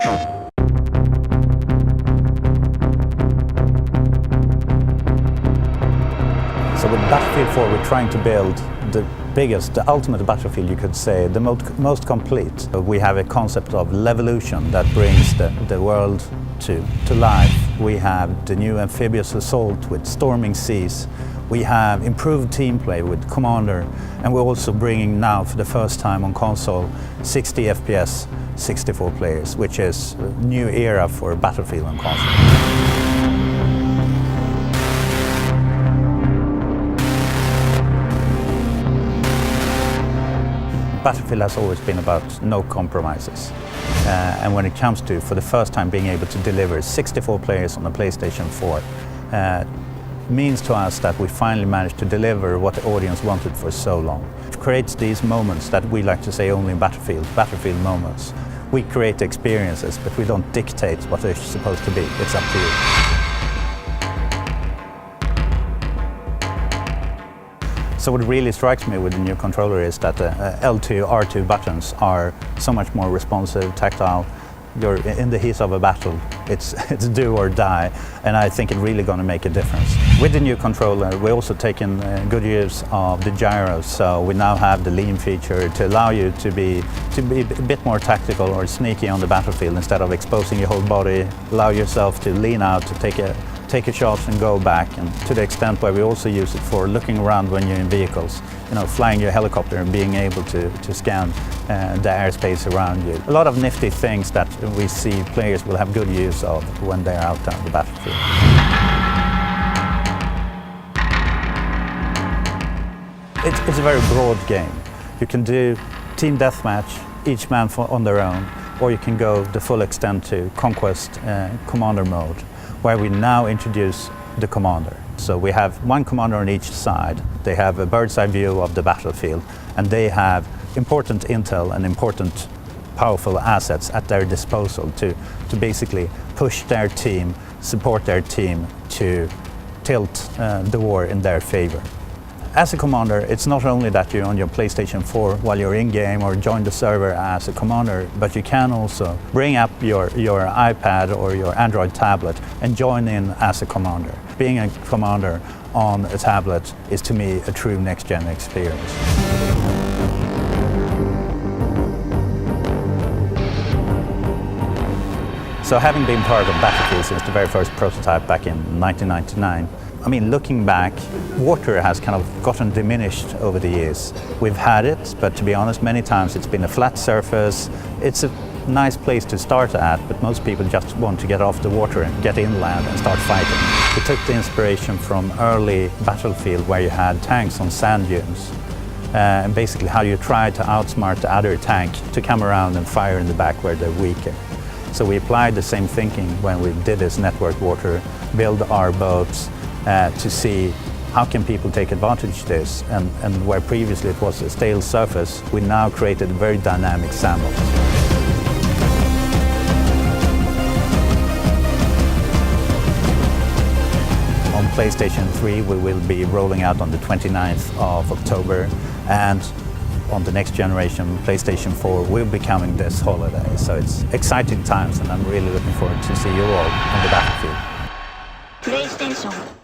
So with Battlefield 4, we're trying to build the biggest, the ultimate battlefield, you could say, the most complete. We have a concept of levolution that brings the world to life. We have the new amphibious assault with storming seas. We have improved team play with Commander, and we're also bringing now for the first time on console 60 FPS, 64 players, which is a new era for Battlefield on console. Battlefield has always been about no compromises. And when it comes to, for the first time, being able to deliver 64 players on the PlayStation 4, means to us that we finally managed to deliver what the audience wanted for so long. It creates these moments that we like to say only in Battlefield moments. We create experiences, but we don't dictate what they're supposed to be. It's up to you. So what really strikes me with the new controller is that the L2, R2 buttons are so much more responsive, tactile. You're in the heat of a battle, it's do or die, and I think it's really going to make a difference. With the new controller, we're also taking good use of the gyros, so we now have the lean feature to allow you to be a bit more tactical or sneaky on the battlefield instead of exposing your whole body. Allow yourself to lean out, to take a shot and go back, and to the extent where we also use it for looking around when you're in vehicles, you know, flying your helicopter and being able to scan the airspace around you. A lot of nifty things that we see players will have good use of when they're out on the battlefield. It's a very broad game. You can do team deathmatch, each man on their own, or you can go the full extent to Conquest Commander mode, where we now introduce the Commander. So we have one Commander on each side. They have a bird's eye view of the battlefield, and they have important intel and important powerful assets at their disposal to basically push their team, support their team to tilt the war in their favor. As a commander, it's not only that you're on your PlayStation 4 while you're in-game or join the server as a commander, but you can also bring up your iPad or your Android tablet and join in as a commander. Being a commander on a tablet is, to me, a true next-gen experience. So having been part of Battlefield since the very first prototype back in 1999, I mean, looking back, water has kind of gotten diminished over the years. We've had it, but to be honest, many times it's been a flat surface. It's a nice place to start at, but most people just want to get off the water and get inland and start fighting. We took the inspiration from early Battlefield, where you had tanks on sand dunes, and basically how you try to outsmart the other tank to come around and fire in the back where they're weaker. So we applied the same thinking when we did this network warfare, build our boats, to see how can people take advantage of this, and where previously it was a stale surface, we now created a very dynamic sandbox. On PlayStation 3 we will be rolling out on the 29th of October, and on the next generation PlayStation 4 will be coming this holiday. So it's exciting times, and I'm really looking forward to see you all on the battlefield. PlayStation